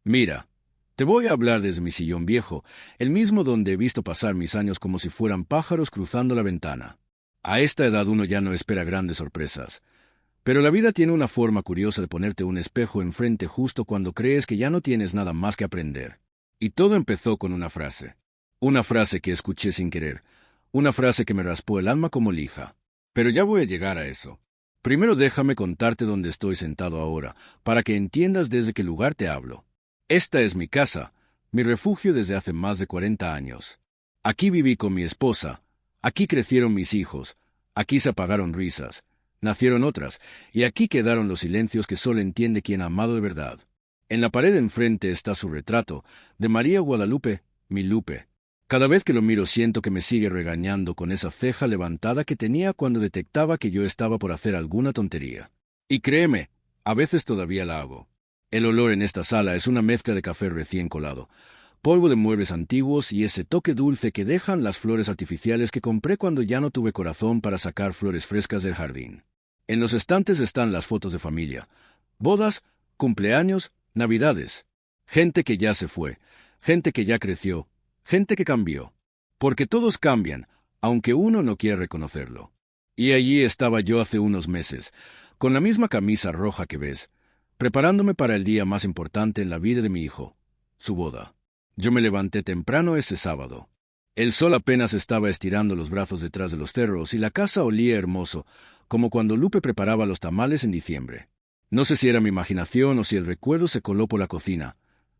Mira, te voy a hablar desde mi sillón viejo, el mismo donde he visto pasar mis años como si fueran pájaros cruzando la ventana. A esta edad uno ya no espera grandes sorpresas. Pero la vida tiene una forma curiosa de ponerte un espejo enfrente justo cuando crees que ya no tienes nada más que aprender. Y todo empezó con una frase. Una frase que escuché sin querer. Una frase que me raspó el alma como lija. Pero ya voy a llegar a eso. Primero déjame contarte dónde estoy sentado ahora, para que entiendas desde qué lugar te hablo. Esta es mi casa, mi refugio desde hace más de 40 años. Aquí viví con mi esposa, aquí crecieron mis hijos, aquí se apagaron risas, nacieron otras, y aquí quedaron los silencios que solo entiende quien ha amado de verdad. En la pared enfrente está su retrato, de María Guadalupe, mi Lupe. Cada vez que lo miro siento que me sigue regañando con esa ceja levantada que tenía cuando detectaba que yo estaba por hacer alguna tontería. Y créeme, a veces todavía la hago. El olor en esta sala es una mezcla de café recién colado, polvo de muebles antiguos y ese toque dulce que dejan las flores artificiales que compré cuando ya no tuve corazón para sacar flores frescas del jardín. En los estantes están las fotos de familia, bodas, cumpleaños, navidades. Gente que ya se fue, gente que ya creció, gente que cambió. Porque todos cambian, aunque uno no quiera reconocerlo. Y allí estaba yo hace unos meses, con la misma camisa roja que ves, preparándome para el día más importante en la vida de mi hijo, su boda. Yo me levanté temprano ese sábado. El sol apenas estaba estirando los brazos detrás de los cerros y la casa olía hermoso, como cuando Lupe preparaba los tamales en diciembre. No sé si era mi imaginación o si el recuerdo se coló por la cocina,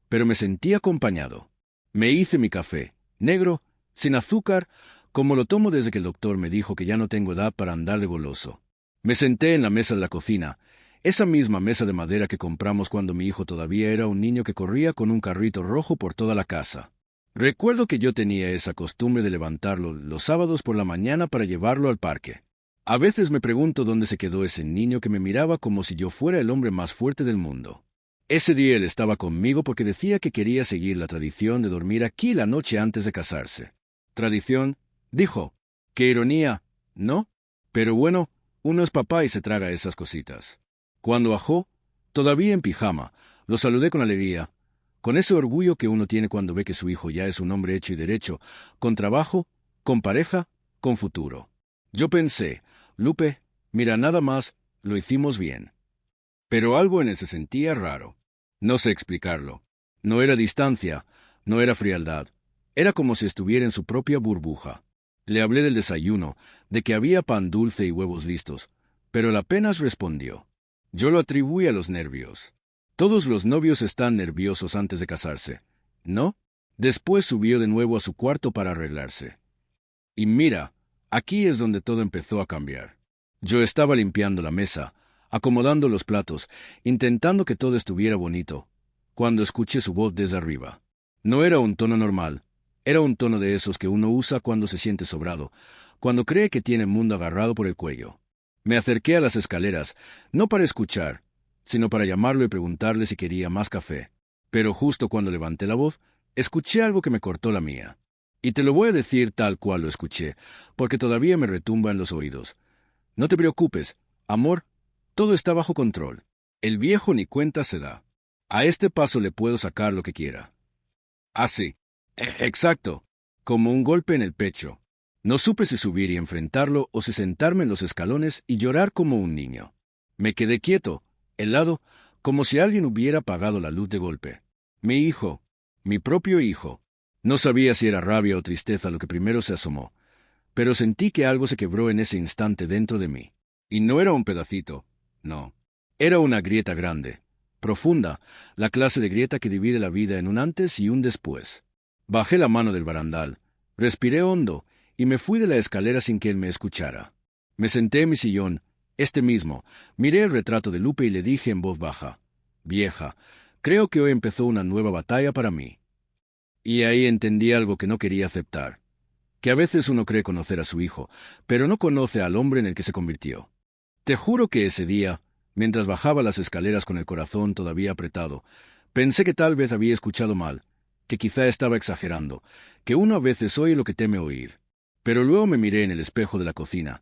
pero me sentí acompañado. Me hice mi café, negro, sin azúcar, como lo tomo desde que el doctor me dijo que ya no tengo edad para andar de goloso. Me senté en la mesa de la cocina, esa misma mesa de madera que compramos cuando mi hijo todavía era un niño que corría con un carrito rojo por toda la casa. Recuerdo que yo tenía esa costumbre de levantarlo los sábados por la mañana para llevarlo al parque. A veces me pregunto dónde se quedó ese niño que me miraba como si yo fuera el hombre más fuerte del mundo. Ese día él estaba conmigo porque decía que quería seguir la tradición de dormir aquí la noche antes de casarse. ¿Tradición? Dijo. ¡Qué ironía! ¿No? Pero bueno, uno es papá y se traga esas cositas. Cuando bajó, todavía en pijama, lo saludé con alegría, con ese orgullo que uno tiene cuando ve que su hijo ya es un hombre hecho y derecho, con trabajo, con pareja, con futuro. Yo pensé, Lupe, mira nada más, lo hicimos bien. Pero algo en él se sentía raro. No sé explicarlo. No era distancia, no era frialdad. Era como si estuviera en su propia burbuja. Le hablé del desayuno, de que había pan dulce y huevos listos, pero él apenas respondió. Yo lo atribuí a los nervios. Todos los novios están nerviosos antes de casarse, ¿no? Después subió de nuevo a su cuarto para arreglarse. Y mira, aquí es donde todo empezó a cambiar. Yo estaba limpiando la mesa, acomodando los platos, intentando que todo estuviera bonito, cuando escuché su voz desde arriba. No era un tono normal, era un tono de esos que uno usa cuando se siente sobrado, cuando cree que tiene el mundo agarrado por el cuello. Me acerqué a las escaleras, no para escuchar, sino para llamarlo y preguntarle si quería más café. Pero justo cuando levanté la voz, escuché algo que me cortó la mía. Y te lo voy a decir tal cual lo escuché, porque todavía me retumba en los oídos. No te preocupes, amor, todo está bajo control. El viejo ni cuenta se da. A este paso le puedo sacar lo que quiera. Ah, sí. Exacto. Como un golpe en el pecho. No supe si subir y enfrentarlo o si sentarme en los escalones y llorar como un niño. Me quedé quieto, helado, como si alguien hubiera apagado la luz de golpe. Mi hijo, mi propio hijo. No sabía si era rabia o tristeza lo que primero se asomó, pero sentí que algo se quebró en ese instante dentro de mí. Y no era un pedacito, no. Era una grieta grande, profunda, la clase de grieta que divide la vida en un antes y un después. Bajé la mano del barandal, respiré hondo, y me fui de la escalera sin que él me escuchara. Me senté en mi sillón, este mismo, miré el retrato de Lupe y le dije en voz baja, «Vieja, creo que hoy empezó una nueva batalla para mí». Y ahí entendí algo que no quería aceptar, que a veces uno cree conocer a su hijo, pero no conoce al hombre en el que se convirtió. Te juro que ese día, mientras bajaba las escaleras con el corazón todavía apretado, pensé que tal vez había escuchado mal, que quizá estaba exagerando, que uno a veces oye lo que teme oír. Pero luego me miré en el espejo de la cocina,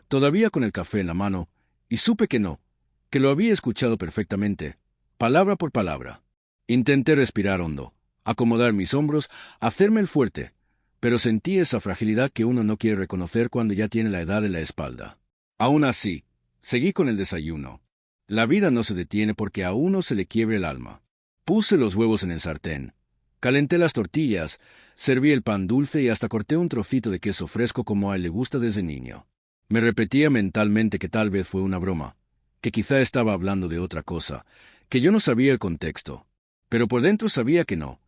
todavía con el café en la mano, y supe que no, que lo había escuchado perfectamente, palabra por palabra. Intenté respirar hondo, acomodar mis hombros, hacerme el fuerte, pero sentí esa fragilidad que uno no quiere reconocer cuando ya tiene la edad en la espalda. Aún así, seguí con el desayuno. La vida no se detiene porque a uno se le quiebre el alma. Puse los huevos en el sartén, calenté las tortillas, serví el pan dulce y hasta corté un trocito de queso fresco como a él le gusta desde niño. Me repetía mentalmente que tal vez fue una broma, que quizá estaba hablando de otra cosa, que yo no sabía el contexto, pero por dentro sabía que no,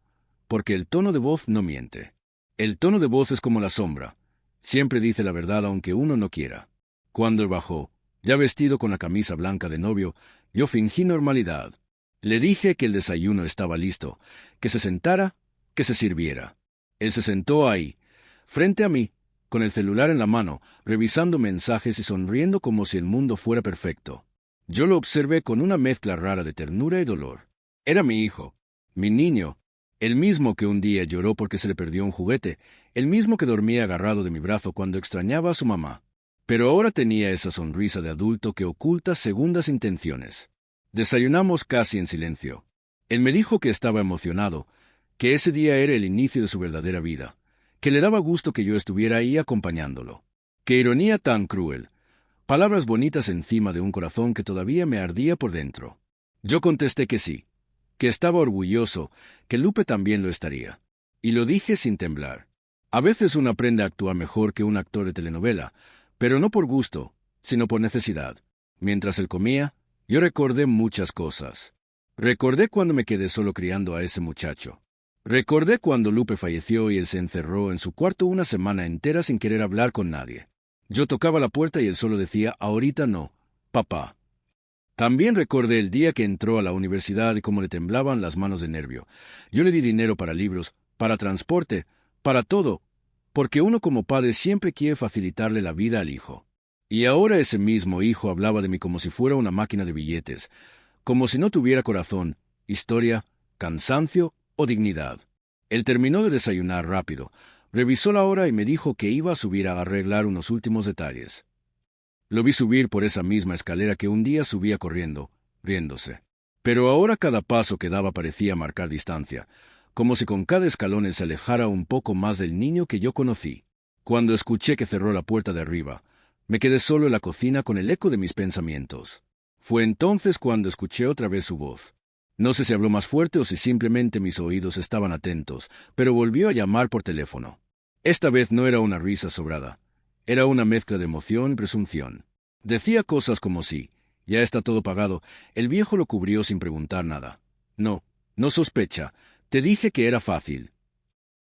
porque el tono de voz no miente. El tono de voz es como la sombra, siempre dice la verdad aunque uno no quiera. Cuando él bajó, ya vestido con la camisa blanca de novio, yo fingí normalidad. Le dije que el desayuno estaba listo, que se sentara, que se sirviera. Él se sentó ahí, frente a mí, con el celular en la mano, revisando mensajes y sonriendo como si el mundo fuera perfecto. Yo lo observé con una mezcla rara de ternura y dolor. Era mi hijo, mi niño, el mismo que un día lloró porque se le perdió un juguete, el mismo que dormía agarrado de mi brazo cuando extrañaba a su mamá. Pero ahora tenía esa sonrisa de adulto que oculta segundas intenciones. Desayunamos casi en silencio. Él me dijo que estaba emocionado, que ese día era el inicio de su verdadera vida, que le daba gusto que yo estuviera ahí acompañándolo. ¡Qué ironía tan cruel! Palabras bonitas encima de un corazón que todavía me ardía por dentro. Yo contesté que sí, que estaba orgulloso, que Lupe también lo estaría. Y lo dije sin temblar. A veces uno aprende a actuar mejor que un actor de telenovela, pero no por gusto, sino por necesidad. Mientras él comía, yo recordé muchas cosas. Recordé cuando me quedé solo criando a ese muchacho. Recordé cuando Lupe falleció y él se encerró en su cuarto una semana entera sin querer hablar con nadie. Yo tocaba la puerta y él solo decía, ahorita no, papá. También recordé el día que entró a la universidad y cómo le temblaban las manos de nervio. Yo le di dinero para libros, para transporte, para todo, porque uno como padre siempre quiere facilitarle la vida al hijo. Y ahora ese mismo hijo hablaba de mí como si fuera una máquina de billetes, como si no tuviera corazón, historia, cansancio o dignidad. Él terminó de desayunar rápido, revisó la hora y me dijo que iba a subir a arreglar unos últimos detalles. Lo vi subir por esa misma escalera que un día subía corriendo, riéndose. Pero ahora cada paso que daba parecía marcar distancia, como si con cada escalón él se alejara un poco más del niño que yo conocí. Cuando escuché que cerró la puerta de arriba, me quedé solo en la cocina con el eco de mis pensamientos. Fue entonces cuando escuché otra vez su voz. No sé si habló más fuerte o si simplemente mis oídos estaban atentos, pero volvió a llamar por teléfono. Esta vez no era una risa sobrada. Era una mezcla de emoción y presunción. Decía cosas como si, ya está todo pagado, el viejo lo cubrió sin preguntar nada. No, no sospecha, te dije que era fácil.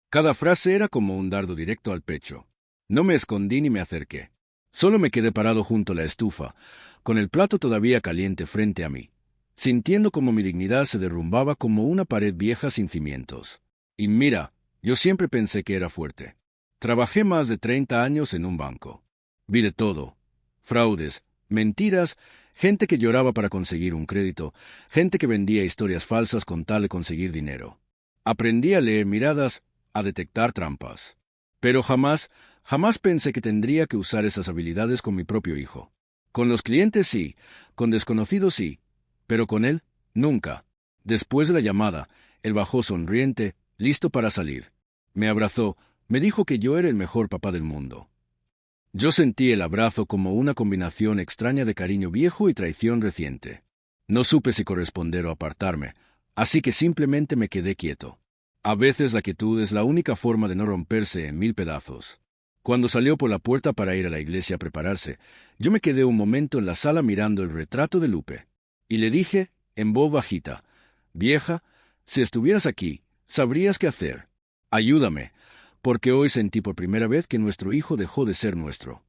Cada frase era como un dardo directo al pecho. No me escondí ni me acerqué. Solo me quedé parado junto a la estufa, con el plato todavía caliente frente a mí, sintiendo como mi dignidad se derrumbaba como una pared vieja sin cimientos. Y mira, yo siempre pensé que era fuerte. Trabajé más de 30 años en un banco. Vi de todo. Fraudes, mentiras, gente que lloraba para conseguir un crédito, gente que vendía historias falsas con tal de conseguir dinero. Aprendí a leer miradas, a detectar trampas. Pero jamás pensé que tendría que usar esas habilidades con mi propio hijo. Con los clientes sí, con desconocidos sí, pero con él, nunca. Después de la llamada, él bajó sonriente, listo para salir. Me abrazó, me dijo que yo era el mejor papá del mundo. Yo sentí el abrazo como una combinación extraña de cariño viejo y traición reciente. No supe si corresponder o apartarme, así que simplemente me quedé quieto. A veces la quietud es la única forma de no romperse en 1000 pedazos. Cuando salió por la puerta para ir a la iglesia a prepararse, yo me quedé un momento en la sala mirando el retrato de Lupe. Y le dije, en voz bajita, «Vieja, si estuvieras aquí, sabrías qué hacer. Ayúdame, porque hoy sentí por primera vez que nuestro hijo dejó de ser nuestro».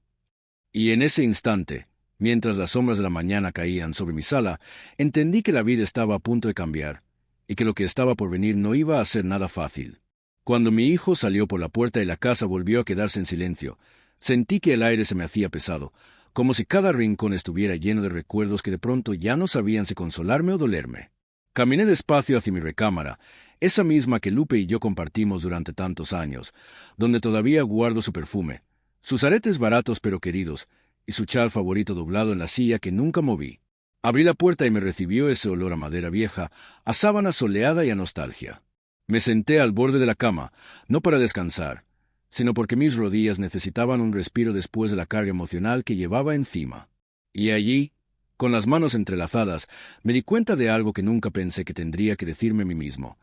Y en ese instante, mientras las sombras de la mañana caían sobre mi sala, entendí que la vida estaba a punto de cambiar, y que lo que estaba por venir no iba a ser nada fácil. Cuando mi hijo salió por la puerta y la casa volvió a quedarse en silencio, sentí que el aire se me hacía pesado, como si cada rincón estuviera lleno de recuerdos que de pronto ya no sabían si consolarme o dolerme. Caminé despacio hacia mi recámara, esa misma que Lupe y yo compartimos durante tantos años, donde todavía guardo su perfume, sus aretes baratos pero queridos, y su chal favorito doblado en la silla que nunca moví. Abrí la puerta y me recibió ese olor a madera vieja, a sábana soleada y a nostalgia. Me senté al borde de la cama, no para descansar, sino porque mis rodillas necesitaban un respiro después de la carga emocional que llevaba encima. Y allí, con las manos entrelazadas, me di cuenta de algo que nunca pensé que tendría que decirme a mí mismo.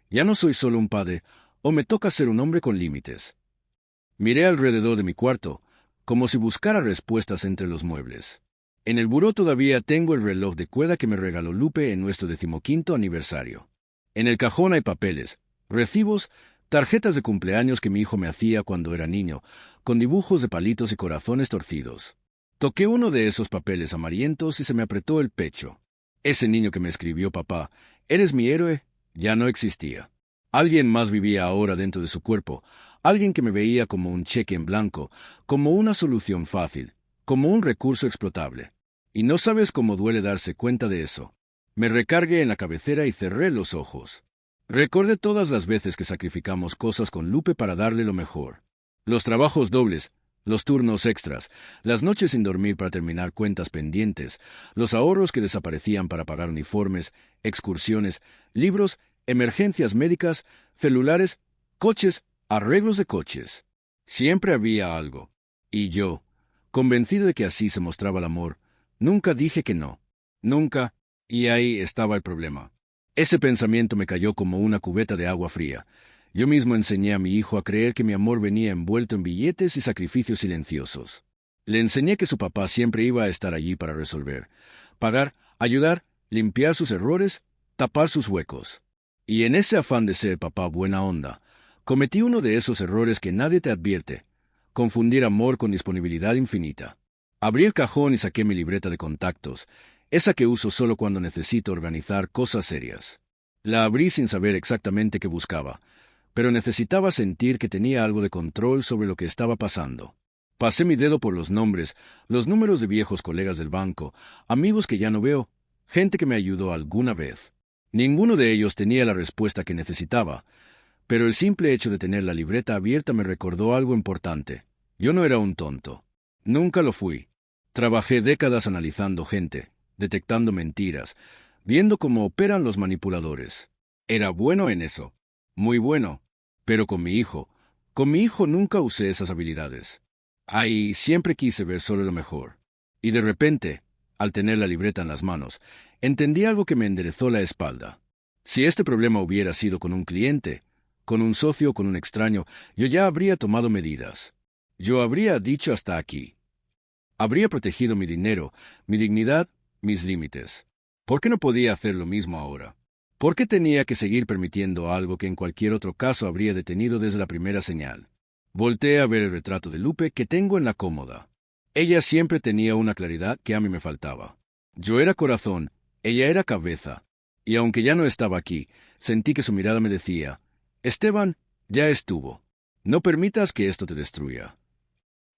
Ya no soy solo un padre, o me toca ser un hombre con límites. Miré alrededor de mi cuarto, como si buscara respuestas entre los muebles. En el buró todavía tengo el reloj de cuerda que me regaló Lupe en nuestro 15º aniversario. En el cajón hay papeles, recibos, tarjetas de cumpleaños que mi hijo me hacía cuando era niño, con dibujos de palitos y corazones torcidos. Toqué uno de esos papeles amarillentos y se me apretó el pecho. Ese niño que me escribió papá, «Eres mi héroe», ya no existía. Alguien más vivía ahora dentro de su cuerpo, alguien que me veía como un cheque en blanco, como una solución fácil, como un recurso explotable. Y no sabes cómo duele darse cuenta de eso. Me recargué en la cabecera y cerré los ojos. Recordé todas las veces que sacrificamos cosas con Lupe para darle lo mejor. Los trabajos dobles, los turnos extras, las noches sin dormir para terminar cuentas pendientes, los ahorros que desaparecían para pagar uniformes, excursiones, libros, emergencias médicas, celulares, coches, arreglos de coches. Siempre había algo. Y yo, convencido de que así se mostraba el amor, nunca dije que no. Nunca. Y ahí estaba el problema. Ese pensamiento me cayó como una cubeta de agua fría. Yo mismo enseñé a mi hijo a creer que mi amor venía envuelto en billetes y sacrificios silenciosos. Le enseñé que su papá siempre iba a estar allí para resolver, pagar, ayudar, limpiar sus errores, tapar sus huecos. Y en ese afán de ser papá buena onda, cometí uno de esos errores que nadie te advierte: confundir amor con disponibilidad infinita. Abrí el cajón y saqué mi libreta de contactos, esa que uso solo cuando necesito organizar cosas serias. La abrí sin saber exactamente qué buscaba, pero necesitaba sentir que tenía algo de control sobre lo que estaba pasando. Pasé mi dedo por los nombres, los números de viejos colegas del banco, amigos que ya no veo, gente que me ayudó alguna vez. Ninguno de ellos tenía la respuesta que necesitaba, pero el simple hecho de tener la libreta abierta me recordó algo importante. Yo no era un tonto. Nunca lo fui. Trabajé décadas analizando gente, detectando mentiras, viendo cómo operan los manipuladores. Era bueno en eso. Muy bueno. Pero con mi hijo nunca usé esas habilidades. Ahí siempre quise ver solo lo mejor. Y de repente, al tener la libreta en las manos, entendí algo que me enderezó la espalda. Si este problema hubiera sido con un cliente, con un socio, con un extraño, yo ya habría tomado medidas. Yo habría dicho hasta aquí. Habría protegido mi dinero, mi dignidad, mis límites. ¿Por qué no podía hacer lo mismo ahora? ¿Por qué tenía que seguir permitiendo algo que en cualquier otro caso habría detenido desde la primera señal? Volteé a ver el retrato de Lupe que tengo en la cómoda. Ella siempre tenía una claridad que a mí me faltaba. Yo era corazón, ella era cabeza. Y aunque ya no estaba aquí, sentí que su mirada me decía: Esteban, ya estuvo. No permitas que esto te destruya.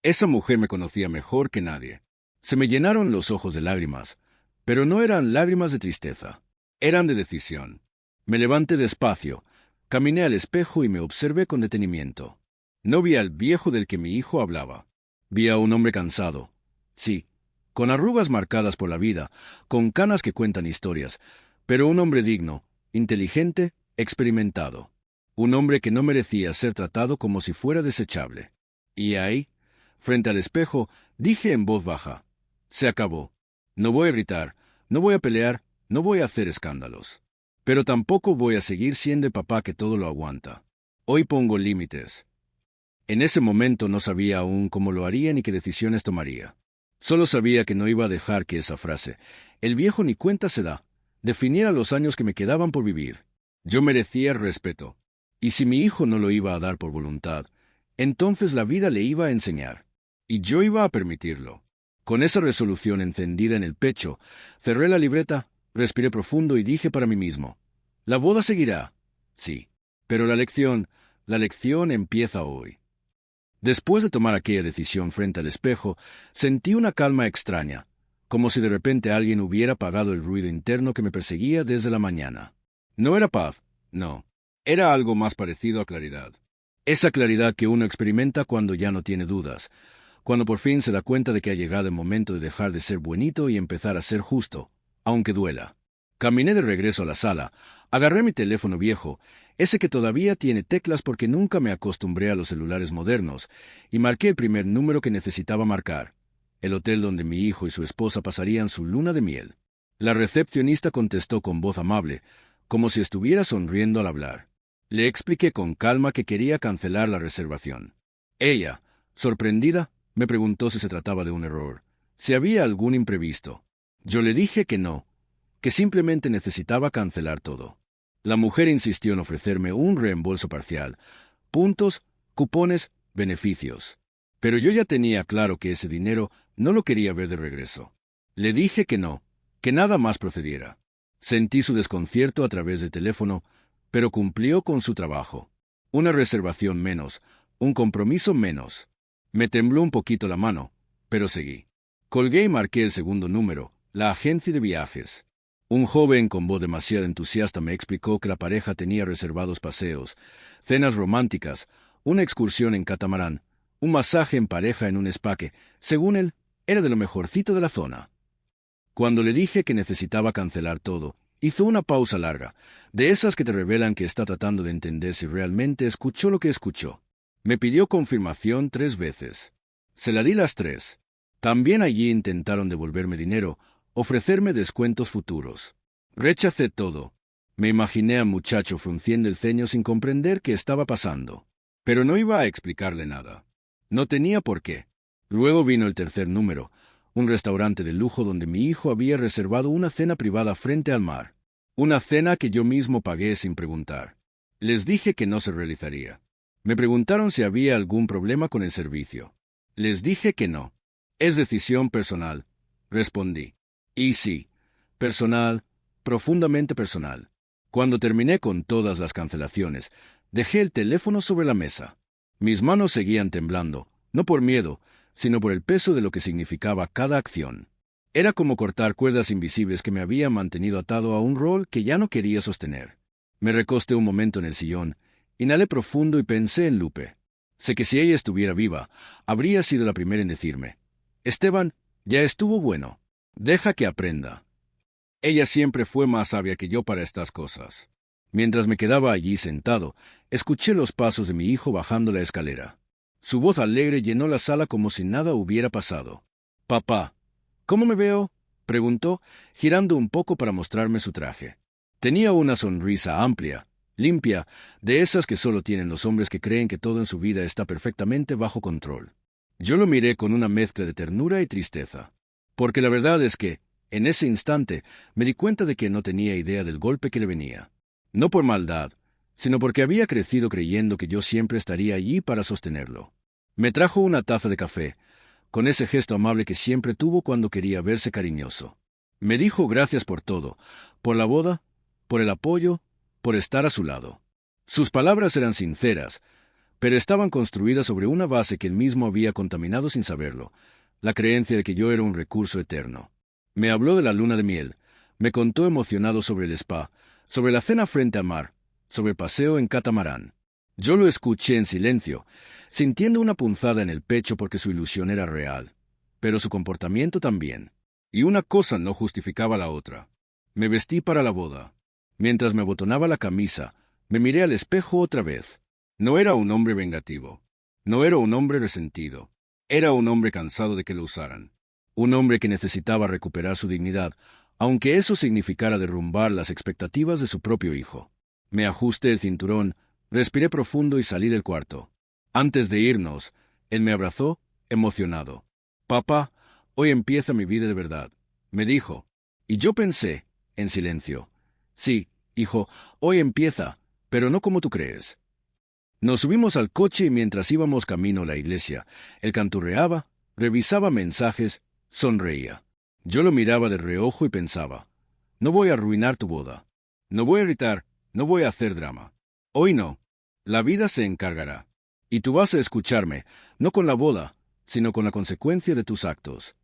Esa mujer me conocía mejor que nadie. Se me llenaron los ojos de lágrimas, pero no eran lágrimas de tristeza. Eran de decisión. Me levanté despacio, caminé al espejo y me observé con detenimiento. No vi al viejo del que mi hijo hablaba. Vi a un hombre cansado. Sí, con arrugas marcadas por la vida, con canas que cuentan historias, pero un hombre digno, inteligente, experimentado. Un hombre que no merecía ser tratado como si fuera desechable. Y ahí, frente al espejo, dije en voz baja: se acabó. No voy a gritar, no voy a pelear, no voy a hacer escándalos. Pero tampoco voy a seguir siendo el papá que todo lo aguanta. Hoy pongo límites. En ese momento no sabía aún cómo lo haría ni qué decisiones tomaría. Solo sabía que no iba a dejar que esa frase, «el viejo ni cuenta se da», definiera los años que me quedaban por vivir. Yo merecía respeto. Y si mi hijo no lo iba a dar por voluntad, entonces la vida le iba a enseñar. Y yo iba a permitirlo. Con esa resolución encendida en el pecho, cerré la libreta, respiré profundo y dije para mí mismo: la boda seguirá. Sí. Pero la lección empieza hoy. Después de tomar aquella decisión frente al espejo, sentí una calma extraña, como si de repente alguien hubiera apagado el ruido interno que me perseguía desde la mañana. No era paz, no. Era algo más parecido a claridad. Esa claridad que uno experimenta cuando ya no tiene dudas, cuando por fin se da cuenta de que ha llegado el momento de dejar de ser buenito y empezar a ser justo, aunque duela. Caminé de regreso a la sala, agarré mi teléfono viejo, ese que todavía tiene teclas porque nunca me acostumbré a los celulares modernos, y marqué el primer número que necesitaba marcar, el hotel donde mi hijo y su esposa pasarían su luna de miel. La recepcionista contestó con voz amable, como si estuviera sonriendo al hablar. Le expliqué con calma que quería cancelar la reservación. Ella, sorprendida, me preguntó si se trataba de un error, si había algún imprevisto. Yo le dije que no, que simplemente necesitaba cancelar todo. La mujer insistió en ofrecerme un reembolso parcial, puntos, cupones, beneficios. Pero yo ya tenía claro que ese dinero no lo quería ver de regreso. Le dije que no, que nada más procediera. Sentí su desconcierto a través del teléfono, pero cumplió con su trabajo. Una reservación menos, un compromiso menos. Me tembló un poquito la mano, pero seguí. Colgué y marqué el segundo número, la agencia de viajes. Un joven con voz demasiado entusiasta me explicó que la pareja tenía reservados paseos, cenas románticas, una excursión en catamarán, un masaje en pareja en un spa que, según él, era de lo mejorcito de la zona. Cuando le dije que necesitaba cancelar todo, hizo una pausa larga, de esas que te revelan que está tratando de entender si realmente escuchó lo que escuchó. Me pidió confirmación 3 veces. Se la di las 3. También allí intentaron devolverme dinero, ofrecerme descuentos futuros. Rechacé todo. Me imaginé al muchacho frunciendo el ceño sin comprender qué estaba pasando. Pero no iba a explicarle nada. No tenía por qué. Luego vino el tercer número, un restaurante de lujo donde mi hijo había reservado una cena privada frente al mar. Una cena que yo mismo pagué sin preguntar. Les dije que no se realizaría. Me preguntaron si había algún problema con el servicio. Les dije que no. Es decisión personal, respondí. Y sí, personal, profundamente personal. Cuando terminé con todas las cancelaciones, dejé el teléfono sobre la mesa. Mis manos seguían temblando, no por miedo, sino por el peso de lo que significaba cada acción. Era como cortar cuerdas invisibles que me habían mantenido atado a un rol que ya no quería sostener. Me recosté un momento en el sillón, inhalé profundo y pensé en Lupe. Sé que si ella estuviera viva, habría sido la primera en decirme: Esteban, ya estuvo bueno. Deja que aprenda. Ella siempre fue más sabia que yo para estas cosas. Mientras me quedaba allí sentado, escuché los pasos de mi hijo bajando la escalera. Su voz alegre llenó la sala como si nada hubiera pasado. «Papá, ¿cómo me veo?», preguntó, girando un poco para mostrarme su traje. Tenía una sonrisa amplia, limpia, de esas que solo tienen los hombres que creen que todo en su vida está perfectamente bajo control. Yo lo miré con una mezcla de ternura y tristeza. Porque la verdad es que, en ese instante, me di cuenta de que no tenía idea del golpe que le venía. No por maldad, sino porque había crecido creyendo que yo siempre estaría allí para sostenerlo. Me trajo una taza de café, con ese gesto amable que siempre tuvo cuando quería verse cariñoso. Me dijo gracias por todo, por la boda, por el apoyo, por estar a su lado. Sus palabras eran sinceras, pero estaban construidas sobre una base que él mismo había contaminado sin saberlo, la creencia de que yo era un recurso eterno. Me habló de la luna de miel, me contó emocionado sobre el spa, sobre la cena frente al mar, sobre el paseo en catamarán. Yo lo escuché en silencio, sintiendo una punzada en el pecho porque su ilusión era real, pero su comportamiento también. Y una cosa no justificaba la otra. Me vestí para la boda. Mientras me abotonaba la camisa, me miré al espejo otra vez. No era un hombre vengativo. No era un hombre resentido. Era un hombre cansado de que lo usaran. Un hombre que necesitaba recuperar su dignidad, aunque eso significara derrumbar las expectativas de su propio hijo. Me ajusté el cinturón, respiré profundo y salí del cuarto. Antes de irnos, él me abrazó, emocionado. «Papá, hoy empieza mi vida de verdad», me dijo. Y yo pensé, en silencio: «Sí, hijo, hoy empieza, pero no como tú crees». Nos subimos al coche y mientras íbamos camino a la iglesia, él canturreaba, revisaba mensajes, sonreía. Yo lo miraba de reojo y pensaba: no voy a arruinar tu boda. No voy a gritar, no voy a hacer drama. Hoy no. La vida se encargará. Y tú vas a escucharme, no con la boda, sino con la consecuencia de tus actos.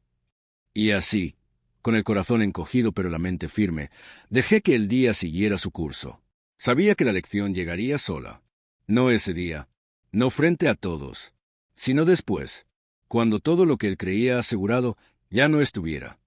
Y así, con el corazón encogido pero la mente firme, dejé que el día siguiera su curso. Sabía que la lección llegaría sola. No ese día, no frente a todos, sino después, cuando todo lo que él creía asegurado ya no estuviera.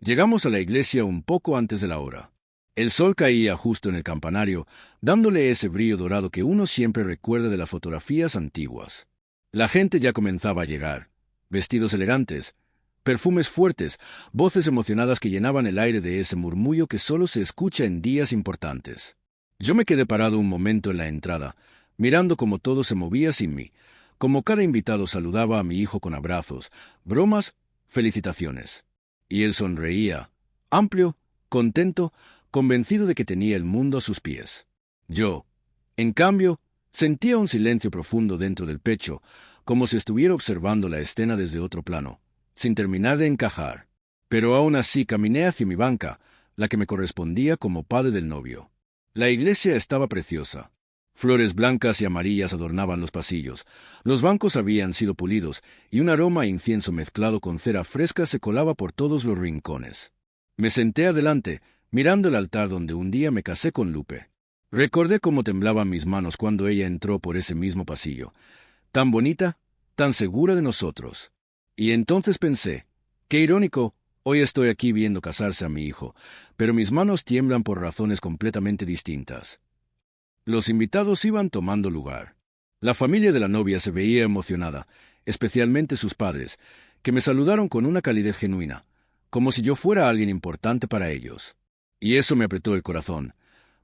Llegamos a la iglesia un poco antes de la hora. El sol caía justo en el campanario, dándole ese brillo dorado que uno siempre recuerda de las fotografías antiguas. La gente ya comenzaba a llegar, vestidos elegantes, perfumes fuertes, voces emocionadas que llenaban el aire de ese murmullo que solo se escucha en días importantes. Yo me quedé parado un momento en la entrada, mirando cómo todo se movía sin mí, como cada invitado saludaba a mi hijo con abrazos, bromas, felicitaciones. Y él sonreía, amplio, contento, convencido de que tenía el mundo a sus pies. Yo, en cambio, sentía un silencio profundo dentro del pecho, como si estuviera observando la escena desde otro plano, sin terminar de encajar. Pero aún así caminé hacia mi banca, la que me correspondía como padre del novio. La iglesia estaba preciosa. Flores blancas y amarillas adornaban los pasillos. Los bancos habían sido pulidos, y un aroma a incienso mezclado con cera fresca se colaba por todos los rincones. Me senté adelante, mirando el altar donde un día me casé con Lupe. Recordé cómo temblaban mis manos cuando ella entró por ese mismo pasillo, tan bonita, tan segura de nosotros. Y entonces pensé, qué irónico, hoy estoy aquí viendo casarse a mi hijo, pero mis manos tiemblan por razones completamente distintas. Los invitados iban tomando lugar. La familia de la novia se veía emocionada, especialmente sus padres, que me saludaron con una calidez genuina, como si yo fuera alguien importante para ellos. Y eso me apretó el corazón,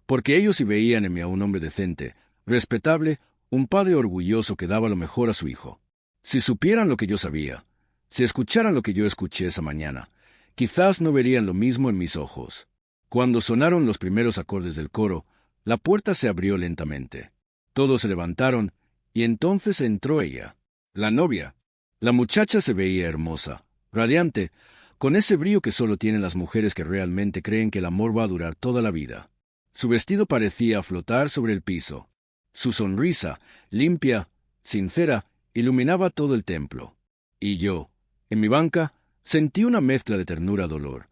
porque ellos sí veían en mí a un hombre decente, respetable, un padre orgulloso que daba lo mejor a su hijo. Si supieran lo que yo sabía, si escucharan lo que yo escuché esa mañana, quizás no verían lo mismo en mis ojos. Cuando sonaron los primeros acordes del coro, la puerta se abrió lentamente. Todos se levantaron, y entonces entró ella, la novia. La muchacha se veía hermosa, radiante, con ese brillo que solo tienen las mujeres que realmente creen que el amor va a durar toda la vida. Su vestido parecía flotar sobre el piso. Su sonrisa, limpia, sincera, iluminaba todo el templo. Y yo, en mi banca, sentí una mezcla de ternura-dolor,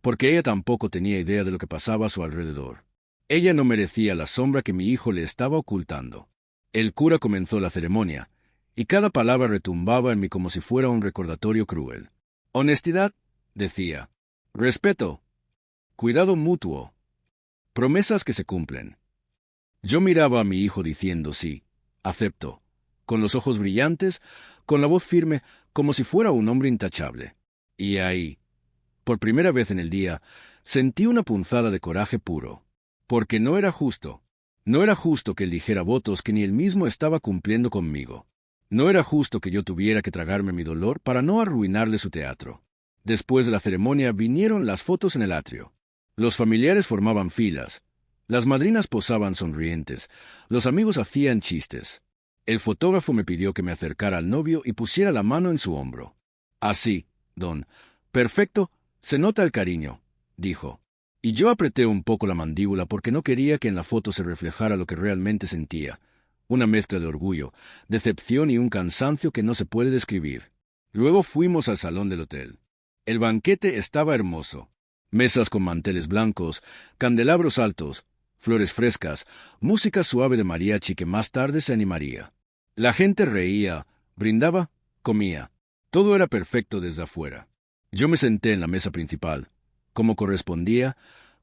porque ella tampoco tenía idea de lo que pasaba a su alrededor. Ella no merecía la sombra que mi hijo le estaba ocultando. El cura comenzó la ceremonia, y cada palabra retumbaba en mí como si fuera un recordatorio cruel. Honestidad, decía. Respeto. Cuidado mutuo. Promesas que se cumplen. Yo miraba a mi hijo diciendo sí, acepto, con los ojos brillantes, con la voz firme, como si fuera un hombre intachable. Y ahí, por primera vez en el día, sentí una punzada de coraje puro. Porque no era justo. No era justo que él dijera votos que ni él mismo estaba cumpliendo conmigo. No era justo que yo tuviera que tragarme mi dolor para no arruinarle su teatro. Después de la ceremonia vinieron las fotos en el atrio. Los familiares formaban filas. Las madrinas posaban sonrientes. Los amigos hacían chistes. El fotógrafo me pidió que me acercara al novio y pusiera la mano en su hombro. Así, don. Perfecto, se nota el cariño, dijo. Y yo apreté un poco la mandíbula porque no quería que en la foto se reflejara lo que realmente sentía. Una mezcla de orgullo, decepción y un cansancio que no se puede describir. Luego fuimos al salón del hotel. El banquete estaba hermoso. Mesas con manteles blancos, candelabros altos, flores frescas, música suave de mariachi que más tarde se animaría. La gente reía, brindaba, comía. Todo era perfecto desde afuera. Yo me senté en la mesa principal, como correspondía,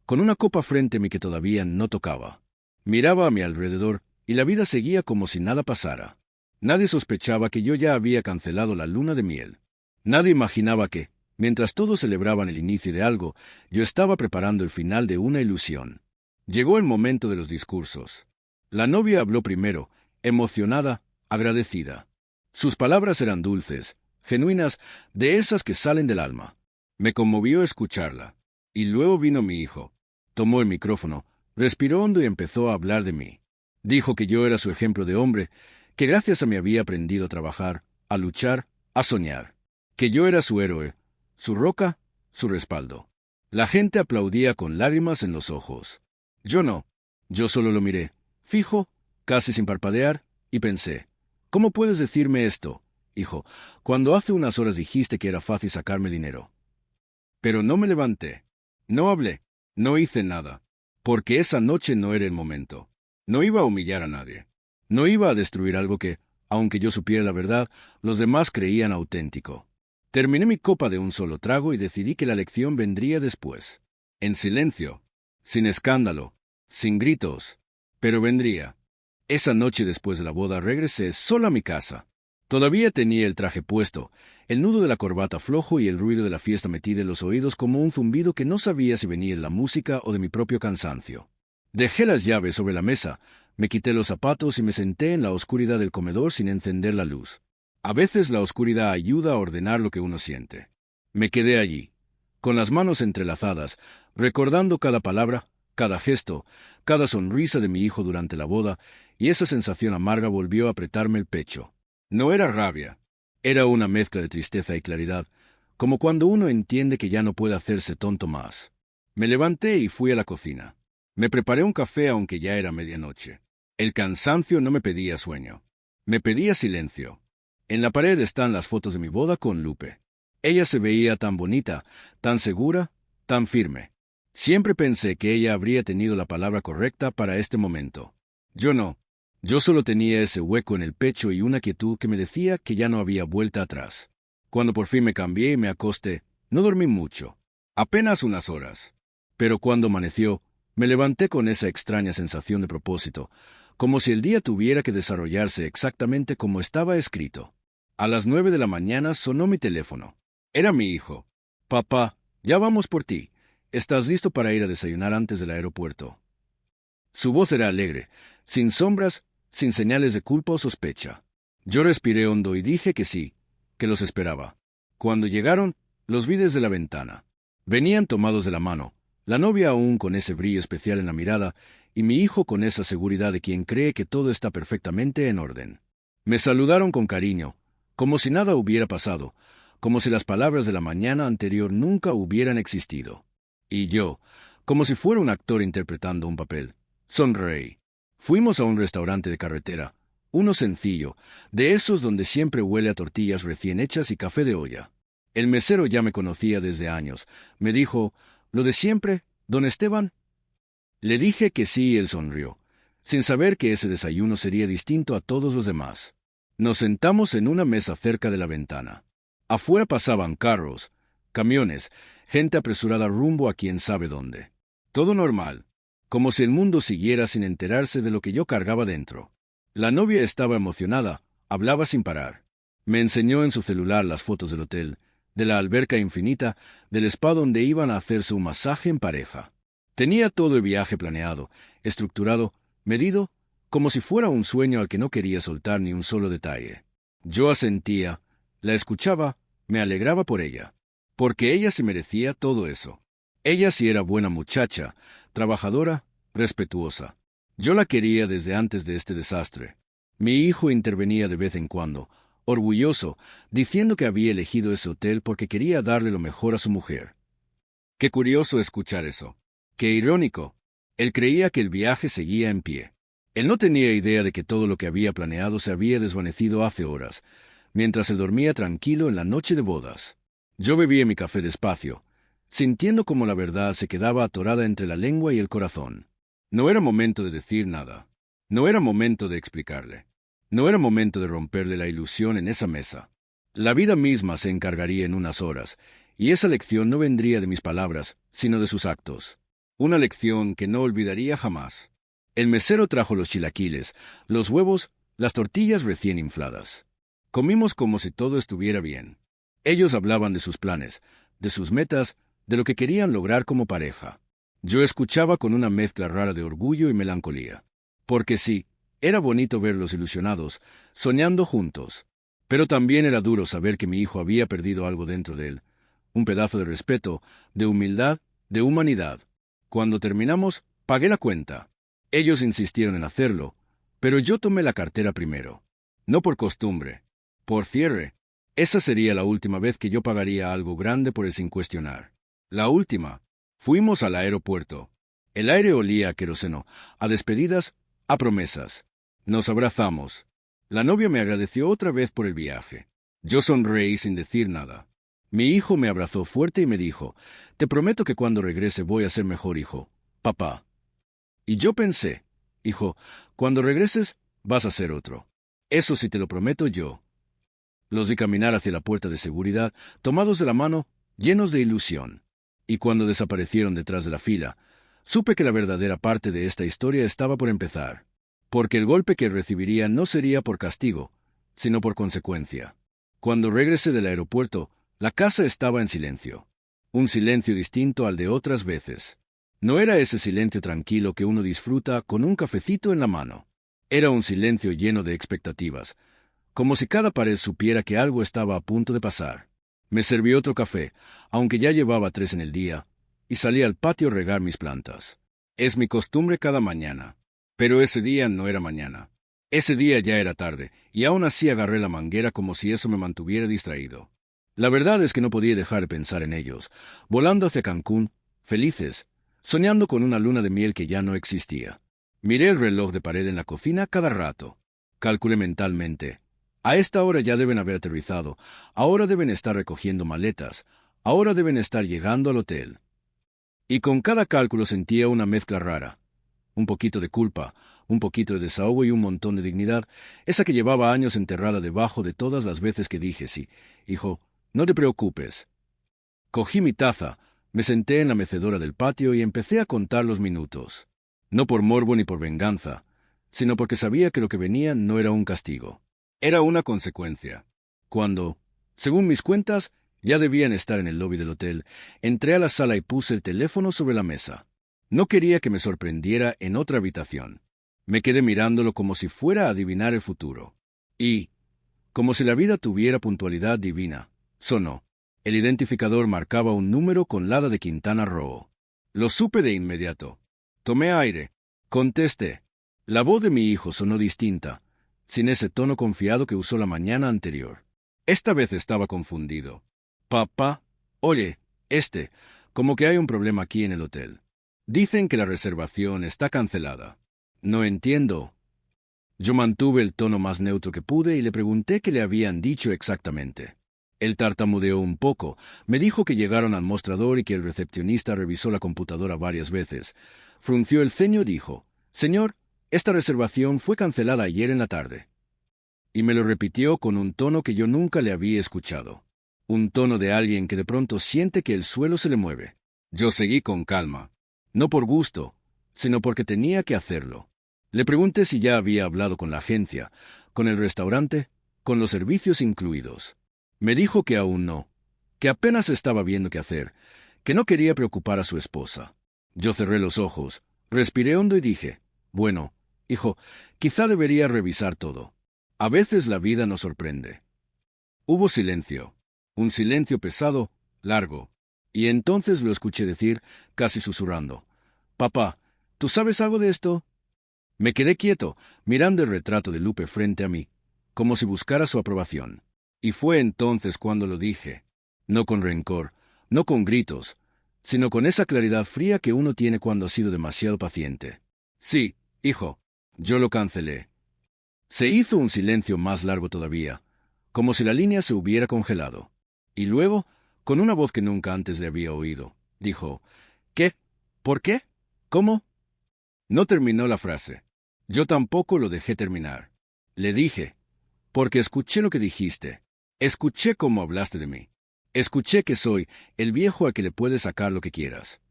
con una copa frente a mí que todavía no tocaba. Miraba a mi alrededor y la vida seguía como si nada pasara. Nadie sospechaba que yo ya había cancelado la luna de miel. Nadie imaginaba que, mientras todos celebraban el inicio de algo, yo estaba preparando el final de una ilusión. Llegó el momento de los discursos. La novia habló primero, emocionada, agradecida. Sus palabras eran dulces, genuinas, de esas que salen del alma. Me conmovió escucharla. Y luego vino mi hijo. Tomó el micrófono, respiró hondo y empezó a hablar de mí. Dijo que yo era su ejemplo de hombre, que gracias a mí había aprendido a trabajar, a luchar, a soñar. Que yo era su héroe, su roca, su respaldo. La gente aplaudía con lágrimas en los ojos. Yo no. Yo solo lo miré, fijo, casi sin parpadear, y pensé, ¿cómo puedes decirme esto, hijo, cuando hace unas horas dijiste que era fácil sacarme dinero? Pero no me levanté. No hablé, no hice nada, porque esa noche no era el momento. No iba a humillar a nadie. No iba a destruir algo que, aunque yo supiera la verdad, los demás creían auténtico. Terminé mi copa de un solo trago y decidí que la lección vendría después. En silencio, sin escándalo, sin gritos, pero vendría. Esa noche después de la boda regresé sola a mi casa. Todavía tenía el traje puesto, el nudo de la corbata flojo y el ruido de la fiesta metida en los oídos como un zumbido que no sabía si venía de la música o de mi propio cansancio. Dejé las llaves sobre la mesa, me quité los zapatos y me senté en la oscuridad del comedor sin encender la luz. A veces la oscuridad ayuda a ordenar lo que uno siente. Me quedé allí, con las manos entrelazadas, recordando cada palabra, cada gesto, cada sonrisa de mi hijo durante la boda, y esa sensación amarga volvió a apretarme el pecho. No era rabia, era una mezcla de tristeza y claridad, como cuando uno entiende que ya no puede hacerse tonto más. Me levanté y fui a la cocina. Me preparé un café aunque ya era medianoche. El cansancio no me pedía sueño. Me pedía silencio. En la pared están las fotos de mi boda con Lupe. Ella se veía tan bonita, tan segura, tan firme. Siempre pensé que ella habría tenido la palabra correcta para este momento. Yo no. Yo solo tenía ese hueco en el pecho y una quietud que me decía que ya no había vuelta atrás. Cuando por fin me cambié y me acosté, no dormí mucho. Apenas unas horas. Pero cuando amaneció, me levanté con esa extraña sensación de propósito, como si el día tuviera que desarrollarse exactamente como estaba escrito. A las 9 de la mañana sonó mi teléfono. Era mi hijo. Papá, ya vamos por ti. ¿Estás listo para ir a desayunar antes del aeropuerto? Su voz era alegre, sin sombras, sin señales de culpa o sospecha. Yo respiré hondo y dije que sí, que los esperaba. Cuando llegaron, los vi desde la ventana. Venían tomados de la mano, la novia aún con ese brillo especial en la mirada, y mi hijo con esa seguridad de quien cree que todo está perfectamente en orden. Me saludaron con cariño, como si nada hubiera pasado, como si las palabras de la mañana anterior nunca hubieran existido. Y yo, como si fuera un actor interpretando un papel, sonreí. Fuimos a un restaurante de carretera, uno sencillo, de esos donde siempre huele a tortillas recién hechas y café de olla. El mesero ya me conocía desde años. Me dijo, ¿lo de siempre, don Esteban? Le dije que sí y él sonrió, sin saber que ese desayuno sería distinto a todos los demás. Nos sentamos en una mesa cerca de la ventana. Afuera pasaban carros, camiones, gente apresurada rumbo a quién sabe dónde. Todo normal, como si el mundo siguiera sin enterarse de lo que yo cargaba dentro. La novia estaba emocionada, hablaba sin parar. Me enseñó en su celular las fotos del hotel, de la alberca infinita, del spa donde iban a hacerse un masaje en pareja. Tenía todo el viaje planeado, estructurado, medido, como si fuera un sueño al que no quería soltar ni un solo detalle. Yo asentía, la escuchaba, me alegraba por ella, porque ella se merecía todo eso. Ella sí era buena muchacha, trabajadora, respetuosa. Yo la quería desde antes de este desastre. Mi hijo intervenía de vez en cuando, orgulloso, diciendo que había elegido ese hotel porque quería darle lo mejor a su mujer. Qué curioso escuchar eso. Qué irónico. Él creía que el viaje seguía en pie. Él no tenía idea de que todo lo que había planeado se había desvanecido hace horas, mientras él dormía tranquilo en la noche de bodas. Yo bebía mi café despacio, sintiendo como la verdad se quedaba atorada entre la lengua y el corazón. No era momento de decir nada. No era momento de explicarle. No era momento de romperle la ilusión en esa mesa. La vida misma se encargaría en unas horas, y esa lección no vendría de mis palabras, sino de sus actos. Una lección que no olvidaría jamás. El mesero trajo los chilaquiles, los huevos, las tortillas recién infladas. Comimos como si todo estuviera bien. Ellos hablaban de sus planes, de sus metas, de lo que querían lograr como pareja. Yo escuchaba con una mezcla rara de orgullo y melancolía. Porque sí, era bonito verlos ilusionados, soñando juntos. Pero también era duro saber que mi hijo había perdido algo dentro de él. Un pedazo de respeto, de humildad, de humanidad. Cuando terminamos, pagué la cuenta. Ellos insistieron en hacerlo, pero yo tomé la cartera primero. No por costumbre, por cierre. Esa sería la última vez que yo pagaría algo grande por él sin cuestionar. La última. Fuimos al aeropuerto. El aire olía a queroseno, a despedidas, a promesas. Nos abrazamos. La novia me agradeció otra vez por el viaje. Yo sonreí sin decir nada. Mi hijo me abrazó fuerte y me dijo, «Te prometo que cuando regrese voy a ser mejor hijo, papá». Y yo pensé, «Hijo, cuando regreses vas a ser otro. Eso sí te lo prometo yo». Los vi caminar hacia la puerta de seguridad, tomados de la mano, llenos de ilusión. Y cuando desaparecieron detrás de la fila, supe que la verdadera parte de esta historia estaba por empezar, porque el golpe que recibiría no sería por castigo, sino por consecuencia. Cuando regresé del aeropuerto, la casa estaba en silencio. Un silencio distinto al de otras veces. No era ese silencio tranquilo que uno disfruta con un cafecito en la mano. Era un silencio lleno de expectativas, como si cada pared supiera que algo estaba a punto de pasar. Me serví otro café, aunque ya llevaba 3 en el día, y salí al patio a regar mis plantas. Es mi costumbre cada mañana. Pero ese día no era mañana. Ese día ya era tarde, y aún así agarré la manguera como si eso me mantuviera distraído. La verdad es que no podía dejar de pensar en ellos, volando hacia Cancún, felices, soñando con una luna de miel que ya no existía. Miré el reloj de pared en la cocina cada rato. Calculé mentalmente. A esta hora ya deben haber aterrizado, ahora deben estar recogiendo maletas, ahora deben estar llegando al hotel. Y con cada cálculo sentía una mezcla rara. Un poquito de culpa, un poquito de desahogo y un montón de dignidad, esa que llevaba años enterrada debajo de todas las veces que dije sí. Hijo, no te preocupes. Cogí mi taza, me senté en la mecedora del patio y empecé a contar los minutos. No por morbo ni por venganza, sino porque sabía que lo que venía no era un castigo. Era una consecuencia. Cuando, según mis cuentas, ya debían estar en el lobby del hotel, entré a la sala y puse el teléfono sobre la mesa. No quería que me sorprendiera en otra habitación. Me quedé mirándolo como si fuera a adivinar el futuro. Y, como si la vida tuviera puntualidad divina, sonó. El identificador marcaba un número con la de Quintana Roo. Lo supe de inmediato. Tomé aire. Contesté. La voz de mi hijo sonó distinta, sin ese tono confiado que usó la mañana anterior. Esta vez estaba confundido. Papá, oye, como que hay un problema aquí en el hotel. Dicen que la reservación está cancelada. No entiendo. Yo mantuve el tono más neutro que pude y le pregunté qué le habían dicho exactamente. Él tartamudeó un poco, me dijo que llegaron al mostrador y que el recepcionista revisó la computadora varias veces. Frunció el ceño y dijo, «Señor, esta reservación fue cancelada ayer en la tarde». Y me lo repitió con un tono que yo nunca le había escuchado. Un tono de alguien que de pronto siente que el suelo se le mueve. Yo seguí con calma. No por gusto, sino porque tenía que hacerlo. Le pregunté si ya había hablado con la agencia, con el restaurante, con los servicios incluidos. Me dijo que aún no, que apenas estaba viendo qué hacer, que no quería preocupar a su esposa. Yo cerré los ojos, respiré hondo y dije, bueno, hijo, quizá debería revisar todo. A veces la vida nos sorprende. Hubo silencio, un silencio pesado, largo, y entonces lo escuché decir, casi susurrando, «Papá, ¿tú sabes algo de esto?» Me quedé quieto, mirando el retrato de Lupe frente a mí, como si buscara su aprobación. Y fue entonces cuando lo dije, no con rencor, no con gritos, sino con esa claridad fría que uno tiene cuando ha sido demasiado paciente. «Sí, hijo, yo lo cancelé». Se hizo un silencio más largo todavía, como si la línea se hubiera congelado. Y luego, con una voz que nunca antes le había oído, dijo, «¿Qué? ¿Por qué? ¿Cómo?» No terminó la frase. Yo tampoco lo dejé terminar. Le dije, «Porque escuché lo que dijiste. Escuché cómo hablaste de mí. Escuché que soy el viejo al que le puedes sacar lo que quieras.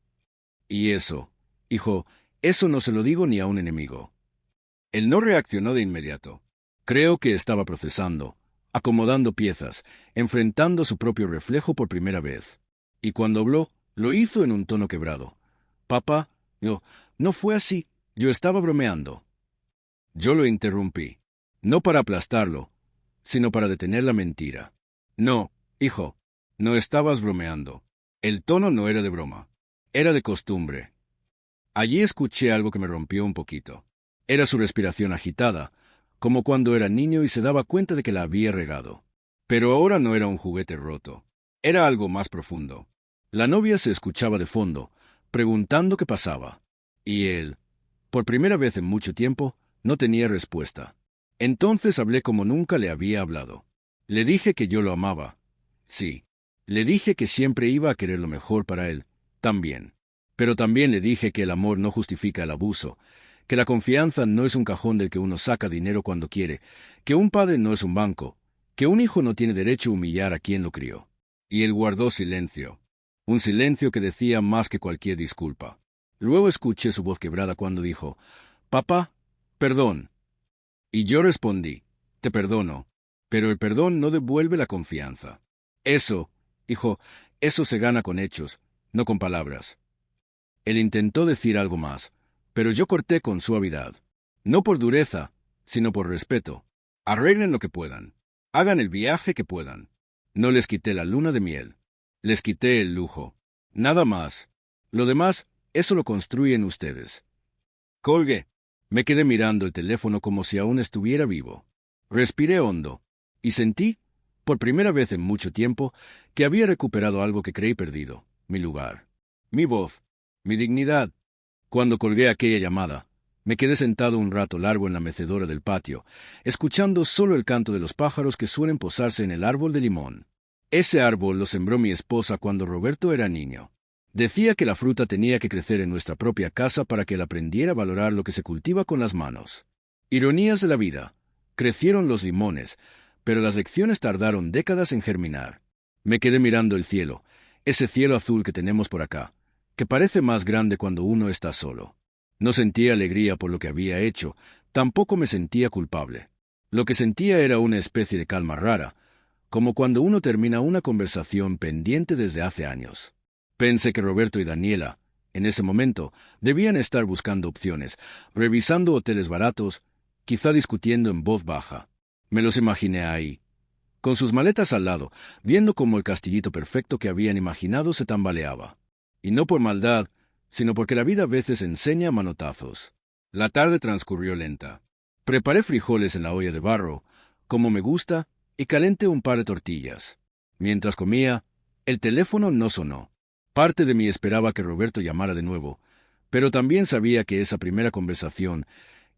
Y eso, hijo, eso no se lo digo ni a un enemigo». Él no reaccionó de inmediato. Creo que estaba procesando, acomodando piezas, enfrentando su propio reflejo por primera vez. Y cuando habló, lo hizo en un tono quebrado. «Papá, no fue así. Yo estaba bromeando». Yo lo interrumpí. No para aplastarlo, sino para detener la mentira. «No, hijo, no estabas bromeando. El tono no era de broma. Era de costumbre». Allí escuché algo que me rompió un poquito. Era su respiración agitada, como cuando era niño y se daba cuenta de que la había regado. Pero ahora no era un juguete roto. Era algo más profundo. La novia se escuchaba de fondo, preguntando qué pasaba. Y él, por primera vez en mucho tiempo, no tenía respuesta. Entonces hablé como nunca le había hablado. Le dije que yo lo amaba. Sí. Le dije que siempre iba a querer lo mejor para él, también. Pero también le dije que el amor no justifica el abuso, que la confianza no es un cajón del que uno saca dinero cuando quiere, que un padre no es un banco, que un hijo no tiene derecho a humillar a quien lo crió. Y él guardó silencio, un silencio que decía más que cualquier disculpa. Luego escuché su voz quebrada cuando dijo, «Papá, perdón». Y yo respondí, «Te perdono, pero el perdón no devuelve la confianza. Eso, hijo, eso se gana con hechos, no con palabras». Él intentó decir algo más, pero yo corté con suavidad. No por dureza, sino por respeto. Arreglen lo que puedan. Hagan el viaje que puedan. No les quité la luna de miel. Les quité el lujo. Nada más. Lo demás, eso lo construyen ustedes. Colgué. Me quedé mirando el teléfono como si aún estuviera vivo. Respiré hondo, y sentí, por primera vez en mucho tiempo, que había recuperado algo que creí perdido, mi lugar, mi voz, mi dignidad. Cuando colgué aquella llamada, me quedé sentado un rato largo en la mecedora del patio, escuchando solo el canto de los pájaros que suelen posarse en el árbol de limón. Ese árbol lo sembró mi esposa cuando Roberto era niño. Decía que la fruta tenía que crecer en nuestra propia casa para que él aprendiera a valorar lo que se cultiva con las manos. Ironías de la vida. Crecieron los limones, pero las lecciones tardaron décadas en germinar. Me quedé mirando el cielo, ese cielo azul que tenemos por acá, que parece más grande cuando uno está solo. No sentía alegría por lo que había hecho, tampoco me sentía culpable. Lo que sentía era una especie de calma rara, como cuando uno termina una conversación pendiente desde hace años. Pensé que Roberto y Daniela, en ese momento, debían estar buscando opciones, revisando hoteles baratos, quizá discutiendo en voz baja. Me los imaginé ahí, con sus maletas al lado, viendo cómo el castillito perfecto que habían imaginado se tambaleaba. Y no por maldad, sino porque la vida a veces enseña manotazos. La tarde transcurrió lenta. Preparé frijoles en la olla de barro, como me gusta, y calenté un par de tortillas. Mientras comía, el teléfono no sonó. Parte de mí esperaba que Roberto llamara de nuevo, pero también sabía que esa primera conversación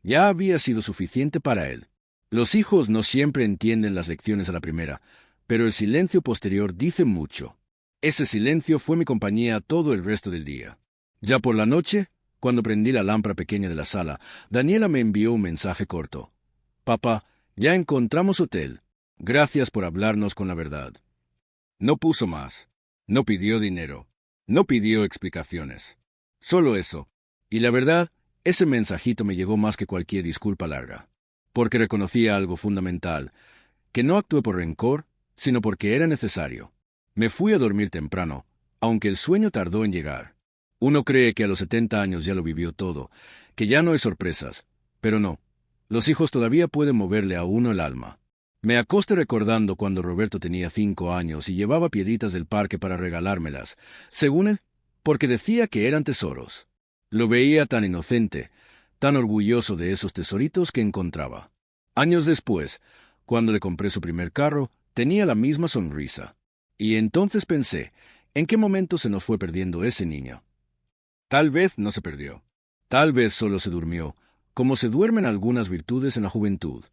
ya había sido suficiente para él. Los hijos no siempre entienden las lecciones a la primera, pero el silencio posterior dice mucho. Ese silencio fue mi compañía todo el resto del día. Ya por la noche, cuando prendí la lámpara pequeña de la sala, Daniela me envió un mensaje corto. «Papá, ya encontramos hotel. Gracias por hablarnos con la verdad». No puso más. No pidió dinero. No pidió explicaciones. Solo eso. Y la verdad, ese mensajito me llegó más que cualquier disculpa larga. Porque reconocía algo fundamental, que no actué por rencor, sino porque era necesario. Me fui a dormir temprano, aunque el sueño tardó en llegar. Uno cree que a los 70 años ya lo vivió todo, que ya no hay sorpresas, pero no. Los hijos todavía pueden moverle a uno el alma. Me acosté recordando cuando Roberto tenía 5 años y llevaba piedritas del parque para regalármelas, según él, porque decía que eran tesoros. Lo veía tan inocente, tan orgulloso de esos tesoritos que encontraba. Años después, cuando le compré su primer carro, tenía la misma sonrisa. Y entonces pensé, ¿en qué momento se nos fue perdiendo ese niño? Tal vez no se perdió. Tal vez solo se durmió, como se duermen algunas virtudes en la juventud.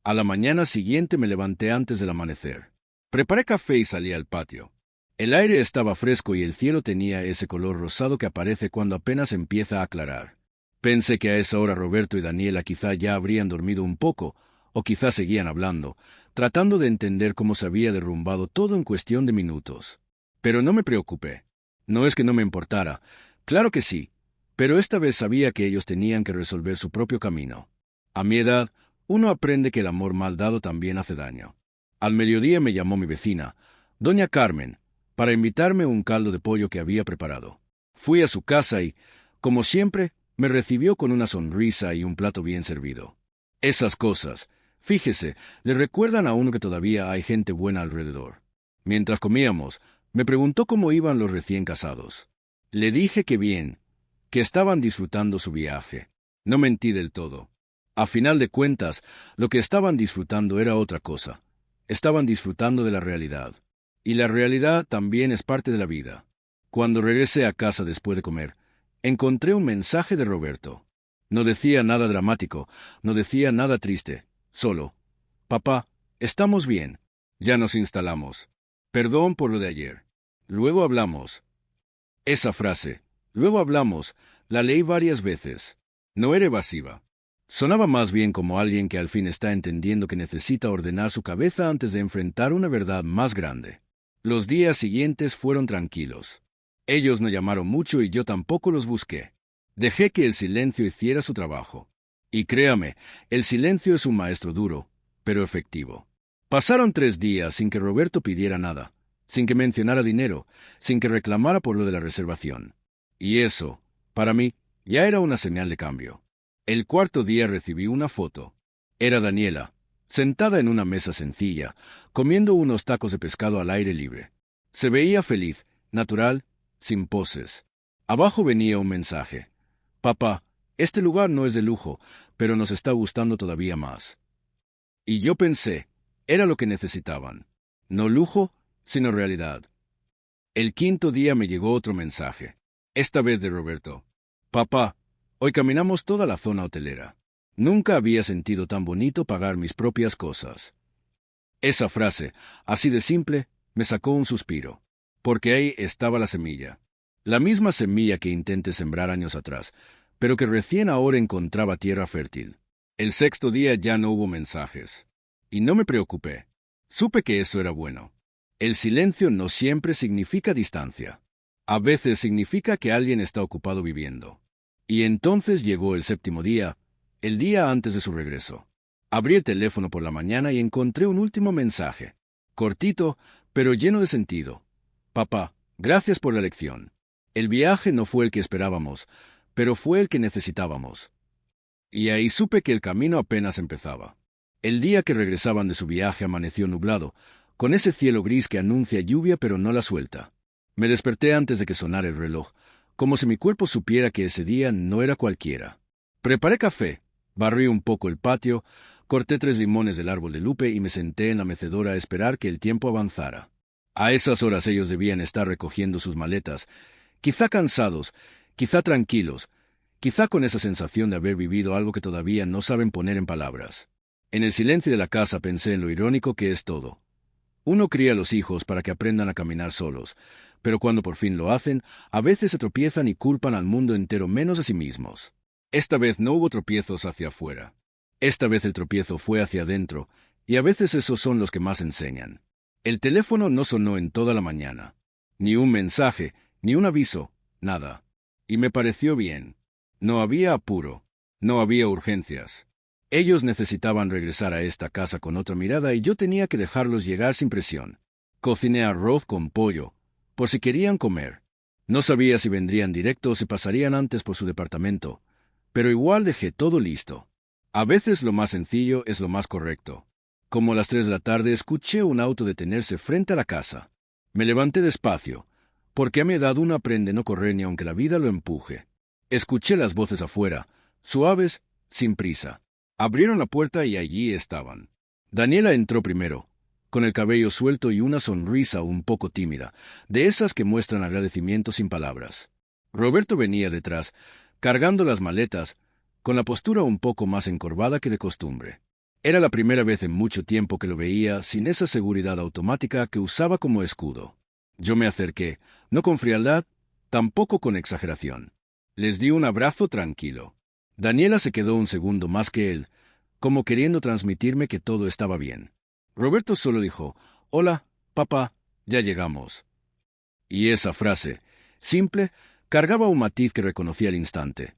A la mañana siguiente me levanté antes del amanecer. Preparé café y salí al patio. El aire estaba fresco y el cielo tenía ese color rosado que aparece cuando apenas empieza a aclarar. Pensé que a esa hora Roberto y Daniela quizá ya habrían dormido un poco, o quizá seguían hablando, tratando de entender cómo se había derrumbado todo en cuestión de minutos. Pero no me preocupé. No es que no me importara. Claro que sí. Pero esta vez sabía que ellos tenían que resolver su propio camino. A mi edad, uno aprende que el amor mal dado también hace daño. Al mediodía me llamó mi vecina, doña Carmen, para invitarme un caldo de pollo que había preparado. Fui a su casa y, como siempre, me recibió con una sonrisa y un plato bien servido. Esas cosas, fíjese, le recuerdan a uno que todavía hay gente buena alrededor. Mientras comíamos, me preguntó cómo iban los recién casados. Le dije que bien, que estaban disfrutando su viaje. No mentí del todo. A final de cuentas, lo que estaban disfrutando era otra cosa. Estaban disfrutando de la realidad. Y la realidad también es parte de la vida. Cuando regresé a casa después de comer, encontré un mensaje de Roberto. No decía nada dramático, no decía nada triste, solo: «Papá, estamos bien. Ya nos instalamos. Perdón por lo de ayer. Luego hablamos». Esa frase, «luego hablamos», la leí varias veces. No era evasiva. Sonaba más bien como alguien que al fin está entendiendo que necesita ordenar su cabeza antes de enfrentar una verdad más grande. Los días siguientes fueron tranquilos. Ellos no llamaron mucho y yo tampoco los busqué. Dejé que el silencio hiciera su trabajo. Y créame, el silencio es un maestro duro, pero efectivo. Pasaron 3 días sin que Roberto pidiera nada, sin que mencionara dinero, sin que reclamara por lo de la reservación. Y eso, para mí, ya era una señal de cambio. El cuarto día recibí una foto. Era Daniela, sentada en una mesa sencilla, comiendo unos tacos de pescado al aire libre. Se veía feliz, natural, sin poses. Abajo venía un mensaje. Papá, este lugar no es de lujo, pero nos está gustando todavía más. Y yo pensé, era lo que necesitaban. No lujo, sino realidad. El quinto día me llegó otro mensaje. Esta vez de Roberto. Papá, hoy caminamos toda la zona hotelera. Nunca había sentido tan bonito pagar mis propias cosas. Esa frase, así de simple, me sacó un suspiro, porque ahí estaba la semilla. La misma semilla que intenté sembrar años atrás, pero que recién ahora encontraba tierra fértil. El sexto día ya no hubo mensajes. Y no me preocupé. Supe que eso era bueno. El silencio no siempre significa distancia. A veces significa que alguien está ocupado viviendo. Y entonces llegó el séptimo día, el día antes de su regreso. Abrí el teléfono por la mañana y encontré un último mensaje. Cortito, pero lleno de sentido. Papá, gracias por la lección. El viaje no fue el que esperábamos, pero fue el que necesitábamos. Y ahí supe que el camino apenas empezaba. El día que regresaban de su viaje amaneció nublado, con ese cielo gris que anuncia lluvia pero no la suelta. Me desperté antes de que sonara el reloj, como si mi cuerpo supiera que ese día no era cualquiera. Preparé café, barrí un poco el patio, corté 3 limones del árbol de Lupe y me senté en la mecedora a esperar que el tiempo avanzara. A esas horas ellos debían estar recogiendo sus maletas, quizá cansados, quizá tranquilos, quizá con esa sensación de haber vivido algo que todavía no saben poner en palabras. En el silencio de la casa pensé en lo irónico que es todo. Uno cría a los hijos para que aprendan a caminar solos, pero cuando por fin lo hacen, a veces se tropiezan y culpan al mundo entero menos a sí mismos. Esta vez no hubo tropiezos hacia afuera. Esta vez el tropiezo fue hacia adentro, y a veces esos son los que más enseñan. El teléfono no sonó en toda la mañana. Ni un mensaje, ni un aviso, nada. Y me pareció bien. No había apuro, no había urgencias. Ellos necesitaban regresar a esta casa con otra mirada y yo tenía que dejarlos llegar sin presión. Cociné arroz con pollo, por si querían comer. No sabía si vendrían directo o si pasarían antes por su departamento, pero igual dejé todo listo. A veces lo más sencillo es lo más correcto. Como a las 3 de la tarde escuché un auto detenerse frente a la casa. Me levanté despacio, porque a mi edad uno aprende a no correr ni aunque la vida lo empuje. Escuché las voces afuera, suaves, sin prisa. Abrieron la puerta y allí estaban. Daniela entró primero, con el cabello suelto y una sonrisa un poco tímida, de esas que muestran agradecimiento sin palabras. Roberto venía detrás, cargando las maletas, con la postura un poco más encorvada que de costumbre. Era la primera vez en mucho tiempo que lo veía sin esa seguridad automática que usaba como escudo. Yo me acerqué, no con frialdad, tampoco con exageración. Les di un abrazo tranquilo. Daniela se quedó un segundo más que él, como queriendo transmitirme que todo estaba bien. Roberto solo dijo, «Hola, papá, ya llegamos». Y esa frase, simple, cargaba un matiz que reconocí al instante.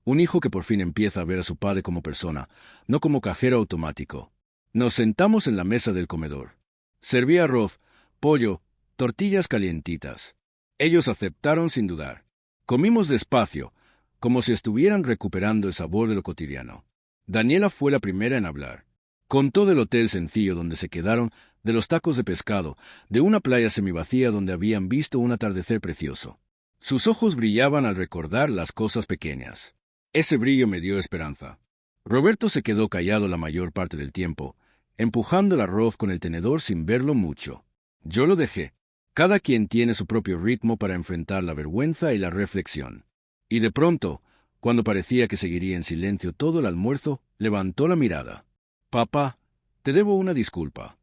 Un hijo que por fin empieza a ver a su padre como persona, no como cajero automático. Nos sentamos en la mesa del comedor. Serví arroz, pollo, tortillas calientitas. Ellos aceptaron sin dudar. Comimos despacio, como si estuvieran recuperando el sabor de lo cotidiano. Daniela fue la primera en hablar. Contó del hotel sencillo donde se quedaron, de los tacos de pescado, de una playa semivacía donde habían visto un atardecer precioso. Sus ojos brillaban al recordar las cosas pequeñas. Ese brillo me dio esperanza. Roberto se quedó callado la mayor parte del tiempo, empujando el arroz con el tenedor sin verlo mucho. Yo lo dejé. Cada quien tiene su propio ritmo para enfrentar la vergüenza y la reflexión. Y de pronto, cuando parecía que seguiría en silencio todo el almuerzo, levantó la mirada. «Papá, te debo una disculpa».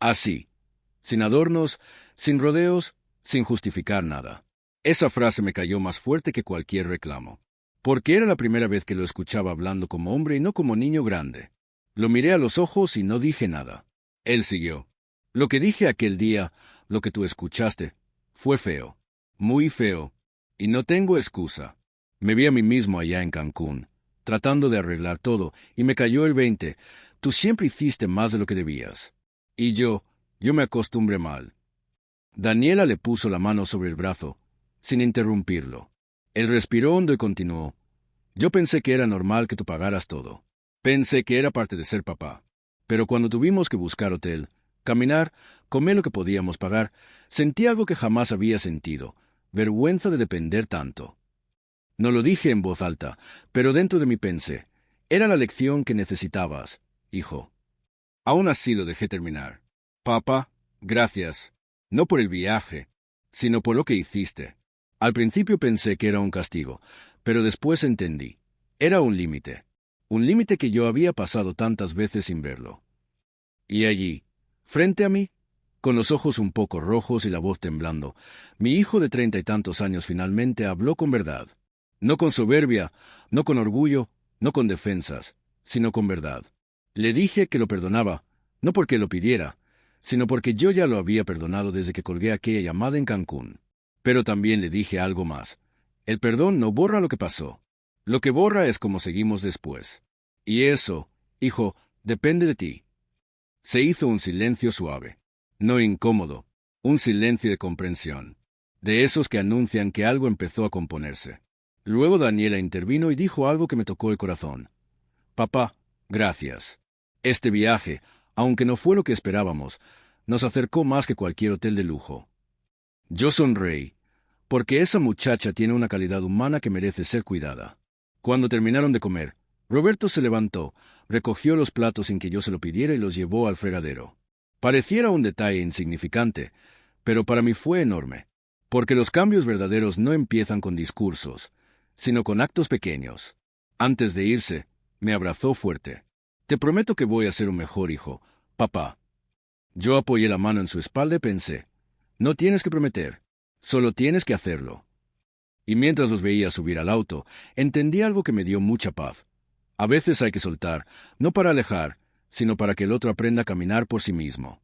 Así, sin adornos, sin rodeos, sin justificar nada. Esa frase me cayó más fuerte que cualquier reclamo. porque era la primera vez que lo escuchaba hablando como hombre y no como niño grande. Lo miré a los ojos y no dije nada. Él siguió. Lo que dije aquel día, lo que tú escuchaste, fue feo, muy feo, y no tengo excusa. Me vi a mí mismo allá en Cancún, tratando de arreglar todo, y me cayó el 20. Tú siempre hiciste más de lo que debías. Y yo me acostumbré mal. Daniela le puso la mano sobre el brazo, sin interrumpirlo. Él respiró hondo y continuó. Yo pensé que era normal que tú pagaras todo. Pensé que era parte de ser papá. Pero cuando tuvimos que buscar hotel, caminar, comer lo que podíamos pagar, sentí algo que jamás había sentido, vergüenza de depender tanto. No lo dije en voz alta, pero dentro de mí pensé, era la lección que necesitabas, hijo. Aún así lo dejé terminar. Papá, gracias, no por el viaje, sino por lo que hiciste. Al principio pensé que era un castigo, pero después entendí. Era un límite que yo había pasado tantas veces sin verlo. Y allí, frente a mí, con los ojos un poco rojos y la voz temblando, mi hijo de 30 y tantos años finalmente habló con verdad. No con soberbia, no con orgullo, no con defensas, sino con verdad. Le dije que lo perdonaba, no porque lo pidiera, sino porque yo ya lo había perdonado desde que colgué aquella llamada en Cancún. Pero también le dije algo más. El perdón no borra lo que pasó. Lo que borra es cómo seguimos después. Y eso, hijo, depende de ti. Se hizo un silencio suave, no incómodo, un silencio de comprensión, de esos que anuncian que algo empezó a componerse. Luego Daniela intervino y dijo algo que me tocó el corazón. Papá, gracias. Este viaje, aunque no fue lo que esperábamos, nos acercó más que cualquier hotel de lujo. Yo sonreí, porque esa muchacha tiene una calidad humana que merece ser cuidada. Cuando terminaron de comer, Roberto se levantó, recogió los platos sin que yo se lo pidiera y los llevó al fregadero. Pareciera un detalle insignificante, pero para mí fue enorme, porque los cambios verdaderos no empiezan con discursos, sino con actos pequeños. Antes de irse, me abrazó fuerte. Te prometo que voy a ser un mejor hijo, papá. Yo apoyé la mano en su espalda y pensé, no tienes que prometer, solo tienes que hacerlo. Y mientras los veía subir al auto, entendí algo que me dio mucha paz. A veces hay que soltar, no para alejar, sino para que el otro aprenda a caminar por sí mismo.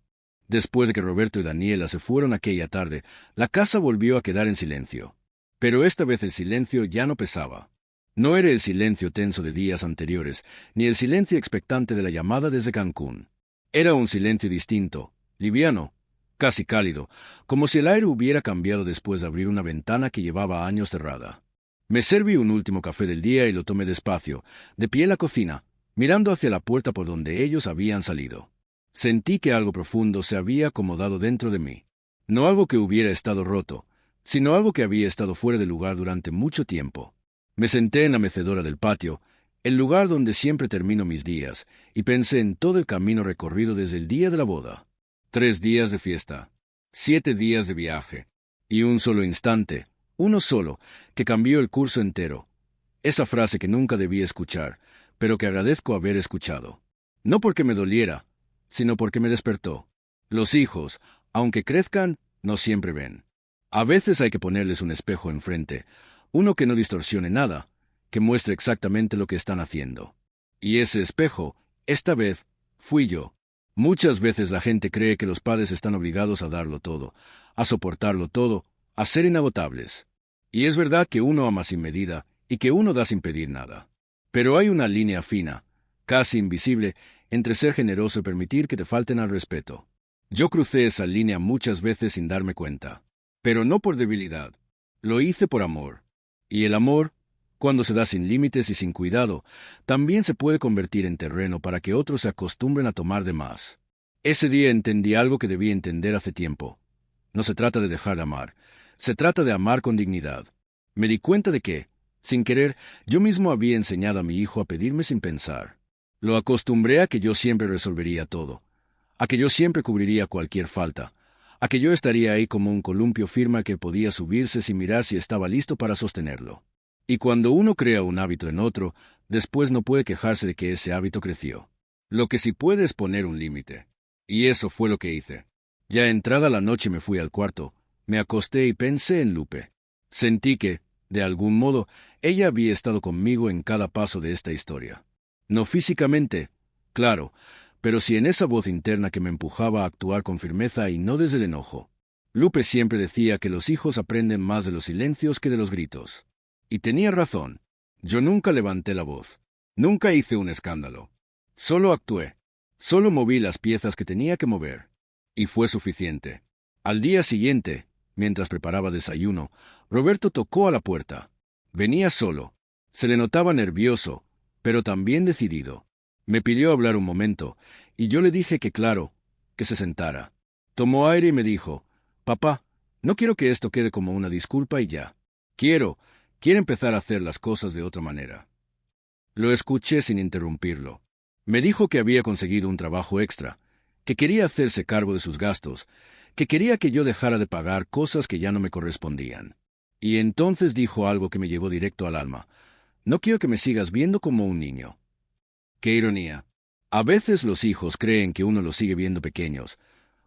Después de que Roberto y Daniela se fueron aquella tarde, la casa volvió a quedar en silencio. Pero esta vez el silencio ya no pesaba. No era el silencio tenso de días anteriores, ni el silencio expectante de la llamada desde Cancún. Era un silencio distinto, liviano, casi cálido, como si el aire hubiera cambiado después de abrir una ventana que llevaba años cerrada. Me serví un último café del día y lo tomé despacio, de pie en la cocina, mirando hacia la puerta por donde ellos habían salido. Sentí que algo profundo se había acomodado dentro de mí. No algo que hubiera estado roto, sino algo que había estado fuera de lugar durante mucho tiempo. Me senté en la mecedora del patio, el lugar donde siempre termino mis días, y pensé en todo el camino recorrido desde el día de la boda. 3 días de fiesta, 7 días de viaje, y un solo instante, uno solo, que cambió el curso entero. Esa frase que nunca debí escuchar, pero que agradezco haber escuchado. No porque me doliera, sino porque me despertó. Los hijos, aunque crezcan, no siempre ven. A veces hay que ponerles un espejo enfrente, uno que no distorsione nada, que muestre exactamente lo que están haciendo. Y ese espejo, esta vez, fui yo. Muchas veces la gente cree que los padres están obligados a darlo todo, a soportarlo todo, a ser inagotables. Y es verdad que uno ama sin medida y que uno da sin pedir nada. Pero hay una línea fina, casi invisible, entre ser generoso y permitir que te falten al respeto. Yo crucé esa línea muchas veces sin darme cuenta. Pero no por debilidad. Lo hice por amor. Y el amor, cuando se da sin límites y sin cuidado, también se puede convertir en terreno para que otros se acostumbren a tomar de más. Ese día entendí algo que debí entender hace tiempo. No se trata de dejar de amar, se trata de amar con dignidad. Me di cuenta de que, sin querer, yo mismo había enseñado a mi hijo a pedirme sin pensar. Lo acostumbré a que yo siempre resolvería todo, a que yo siempre cubriría cualquier falta, a que yo estaría ahí como un columpio firme que podía subirse sin mirar si estaba listo para sostenerlo. Y cuando uno crea un hábito en otro, después no puede quejarse de que ese hábito creció. Lo que sí puede es poner un límite. Y eso fue lo que hice. Ya entrada la noche me fui al cuarto, me acosté y pensé en Lupe. Sentí que, De algún modo, ella había estado conmigo en cada paso de esta historia. No físicamente, claro, pero sí en esa voz interna que me empujaba a actuar con firmeza y no desde el enojo. Lupe siempre decía que los hijos aprenden más de los silencios que de los gritos. Y tenía razón. Yo nunca levanté la voz. Nunca hice un escándalo. Solo actué. Solo moví las piezas que tenía que mover. Y fue suficiente. Al día siguiente, mientras preparaba desayuno, Roberto tocó a la puerta. Venía solo. Se le notaba nervioso, pero también decidido. Me pidió hablar un momento, y yo le dije que claro, que se sentara. Tomó aire y me dijo: «Papá, no quiero que esto quede como una disculpa y ya. Quiero empezar a hacer las cosas de otra manera». Lo escuché sin interrumpirlo. Me dijo que había conseguido un trabajo extra, que quería hacerse cargo de sus gastos, que quería que yo dejara de pagar cosas que ya no me correspondían. Y entonces dijo algo que me llevó directo al alma: «No quiero que me sigas viendo como un niño». Qué ironía. A veces los hijos creen que uno los sigue viendo pequeños,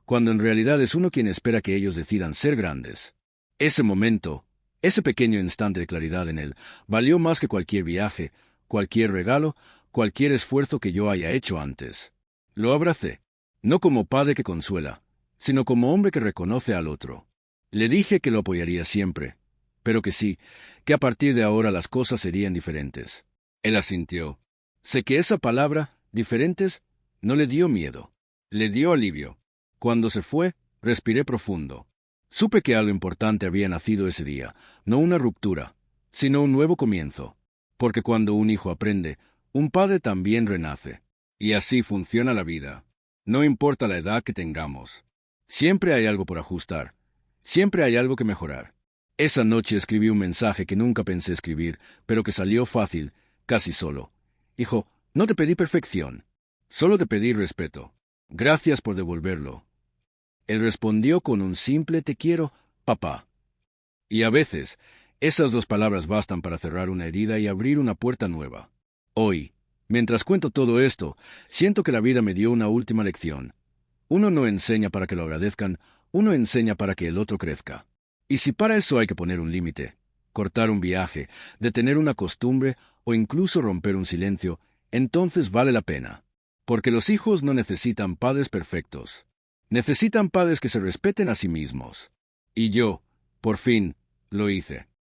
cuando en realidad es uno quien espera que ellos decidan ser grandes. Ese momento, ese pequeño instante de claridad en él, valió más que cualquier viaje, cualquier regalo, cualquier esfuerzo que yo haya hecho antes. Lo abracé, no como padre que consuela, sino como hombre que reconoce al otro. Le dije que lo apoyaría siempre, pero que sí, que a partir de ahora las cosas serían diferentes. Él asintió. Sé que esa palabra, diferentes, no le dio miedo, le dio alivio. Cuando se fue, respiré profundo. Supe que algo importante había nacido ese día, no una ruptura, sino un nuevo comienzo. Porque cuando un hijo aprende, un padre también renace. Y así funciona la vida. No importa la edad que tengamos. Siempre hay algo por ajustar. Siempre hay algo que mejorar. Esa noche escribí un mensaje que nunca pensé escribir, pero que salió fácil, casi solo. Hijo, no te pedí perfección. Solo te pedí respeto. Gracias por devolverlo. Él respondió con un simple «te quiero, papá». Y a veces, esas dos palabras bastan para cerrar una herida y abrir una puerta nueva. Hoy, mientras cuento todo esto, siento que la vida me dio una última lección. Uno no enseña para que lo agradezcan, uno enseña para que el otro crezca. Y si para eso hay que poner un límite, cortar un viaje, detener una costumbre o incluso romper un silencio, entonces vale la pena. Porque los hijos no necesitan padres perfectos. Necesitan padres que se respeten a sí mismos. Y yo, por fin, lo hice.